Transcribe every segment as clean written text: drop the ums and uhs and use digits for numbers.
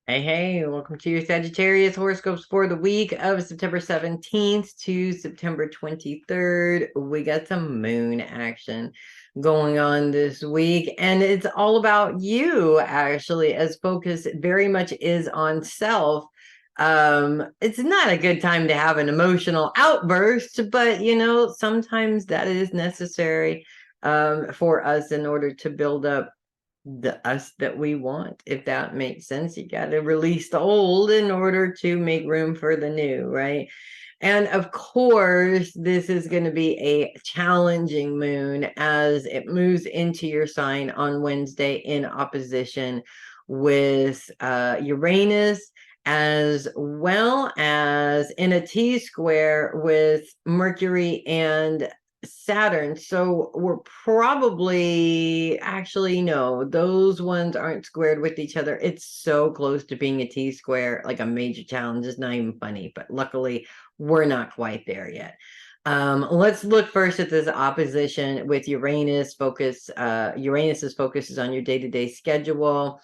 Hey, welcome to your Sagittarius horoscopes for the week of September 17th to September 23rd. We got some moon action going on this week, and it's all about you, actually, as focus very much is on self. It's not a good time to have an emotional outburst, but sometimes that is necessary for us in order to build up the us that we want, if that makes sense. You got to release the old in order to make room for the new, right? And of course, this is going to be a challenging moon as it moves into your sign on Wednesday in opposition with Uranus, as well as in a T square with Mercury and Saturn. So we're probably actually no, those ones aren't squared with each other. It's so close to being a T square, like a major challenge. It's not even funny, but luckily we're not quite there yet. Let's look first at this opposition with Uranus. Uranus's focus is on your day-to-day schedule.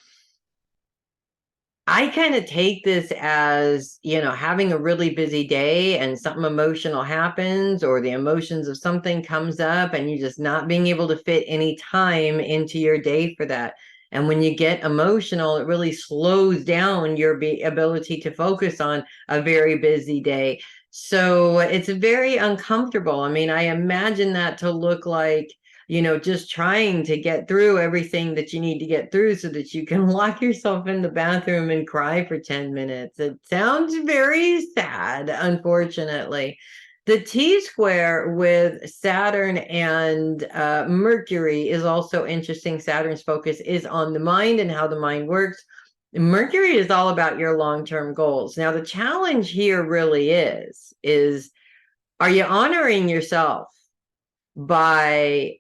I kind of take this as, having a really busy day and something emotional happens, or the emotions of something comes up and you just not being able to fit any time into your day for that. And when you get emotional, it really slows down your ability to focus on a very busy day. So it's very uncomfortable. I mean, I imagine that to look like, just trying to get through everything that you need to get through so that you can lock yourself in the bathroom and cry for 10 minutes. It sounds very sad, unfortunately. The T square with Saturn and Mercury is also interesting. Saturn's focus is on the mind and how the mind works. Mercury is all about your long-term goals. Now, the challenge here really is are you honoring yourself by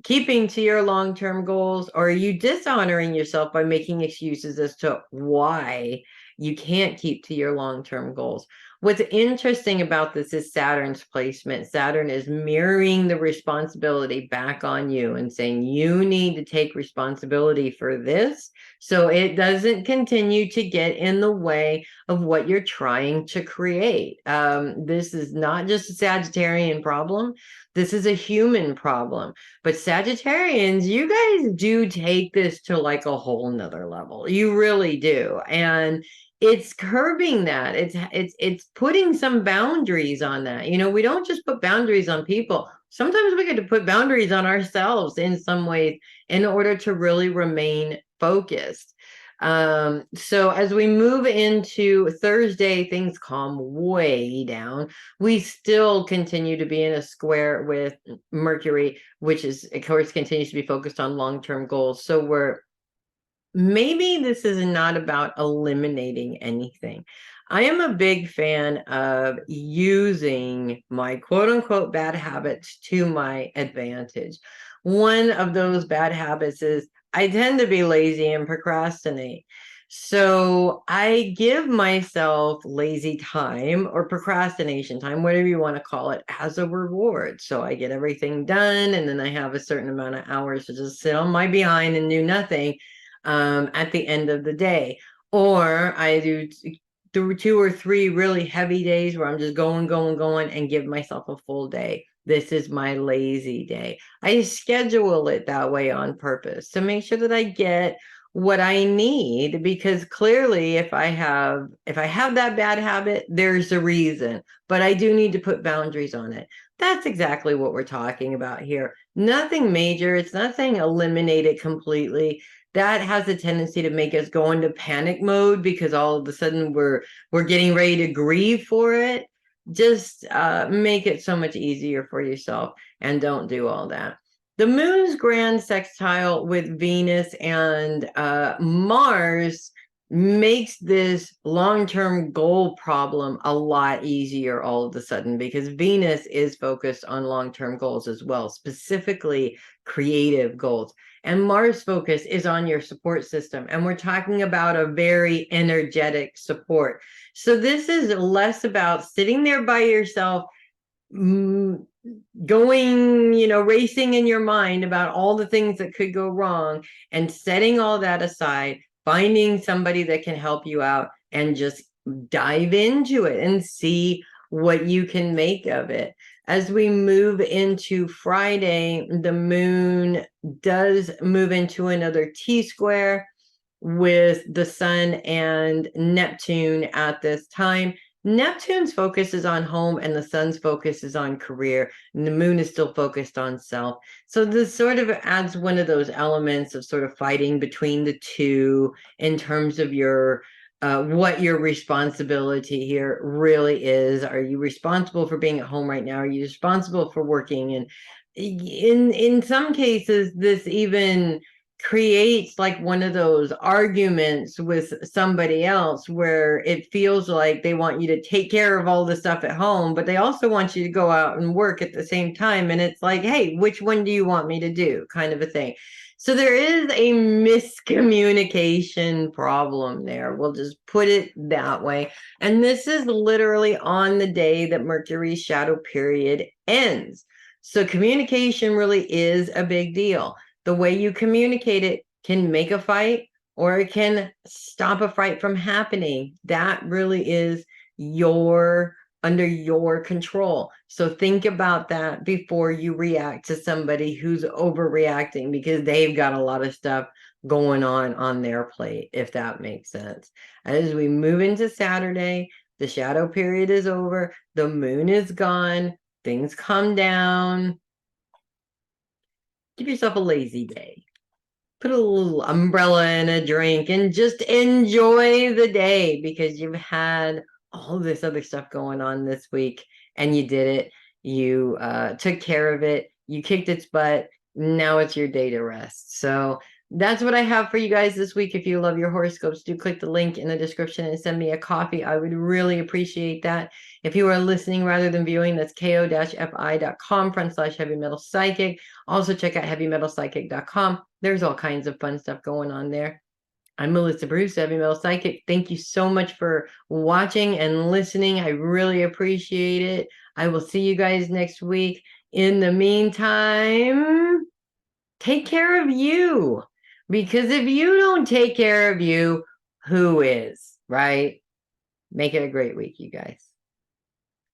keeping to your long-term goals, or are you dishonoring yourself by making excuses as to why you can't keep to your long-term goals? What's interesting about this is Saturn's placement. Saturn is mirroring the responsibility back on you and saying you need to take responsibility for this so it doesn't continue to get in the way of what you're trying to create. This is not just a Sagittarian problem. This is a human problem. But Sagittarians, you guys do take this to like a whole nother level. You really do. And it's curbing that. It's putting some boundaries on that. We don't just put boundaries on people. Sometimes we get to put boundaries on ourselves in some ways in order to really remain focused. So as we move into Thursday, things calm way down. We still continue to be in a square with Mercury, which is, of course, continues to be focused on long-term goals. So maybe this is not about eliminating anything. I am a big fan of using my quote unquote bad habits to my advantage. One of those bad habits is I tend to be lazy and procrastinate. So I give myself lazy time or procrastination time, whatever you want to call it, as a reward. So I get everything done, and then I have a certain amount of hours to just sit on my behind and do nothing at the end of the day. Or I do through 2 or 3 really heavy days where I'm just going, going, going, and give myself a full day. This is my lazy day. I schedule it that way on purpose to make sure that I get what I need, because clearly if I have that bad habit, there's a reason, but I do need to put boundaries on it. That's exactly what we're talking about here. Nothing major. It's not saying eliminate it completely. That has a tendency to make us go into panic mode because all of a sudden we're getting ready to grieve for it. Just make it so much easier for yourself and don't do all that. The moon's grand sextile with Venus and Mars makes this long-term goal problem a lot easier all of a sudden, because Venus is focused on long-term goals as well, specifically creative goals. And Mars focus is on your support system. And we're talking about a very energetic support. So this is less about sitting there by yourself, going, racing in your mind about all the things that could go wrong, and setting all that aside finding somebody that can help you out and just dive into it and see what you can make of it. As we move into Friday, the moon does move into another T-square with the sun and Neptune at this time. Neptune's focus is on home and the sun's focus is on career, and the moon is still focused on self. So this sort of adds one of those elements of sort of fighting between the two in terms of your what your responsibility here really is. Are you responsible for being at home right now? Are you responsible for working? And in some cases, this even creates like one of those arguments with somebody else where it feels like they want you to take care of all the stuff at home, but they also want you to go out and work at the same time. And it's like, hey, which one do you want me to do? Kind of a thing. So there is a miscommunication problem there. We'll just put it that way. And this is literally on the day that Mercury's shadow period ends. So communication really is a big deal. The way you communicate it can make a fight or it can stop a fight from happening. That really is under your control. So think about that before you react to somebody who's overreacting, because they've got a lot of stuff going on their plate, if that makes sense. As we move into Saturday, the shadow period is over, the moon is gone, things calm down. Give yourself a lazy day. Put a little umbrella in a drink and just enjoy the day, because you've had all this other stuff going on this week and you did it. You took care of it. You kicked its butt. Now it's your day to rest. So that's what I have for you guys this week. If you love your horoscopes, do click the link in the description and send me a coffee. I would really appreciate that. If you are listening rather than viewing, that's ko-fi.com/heavy metal psychic. Also check out heavymetalpsychic.com. There's all kinds of fun stuff going on there. I'm Melissa Bruce, Heavy Metal Psychic. Thank you so much for watching and listening. I really appreciate it. I will see you guys next week. In the meantime, take care of you. Because if you don't take care of you, who is, right? Make it a great week, you guys.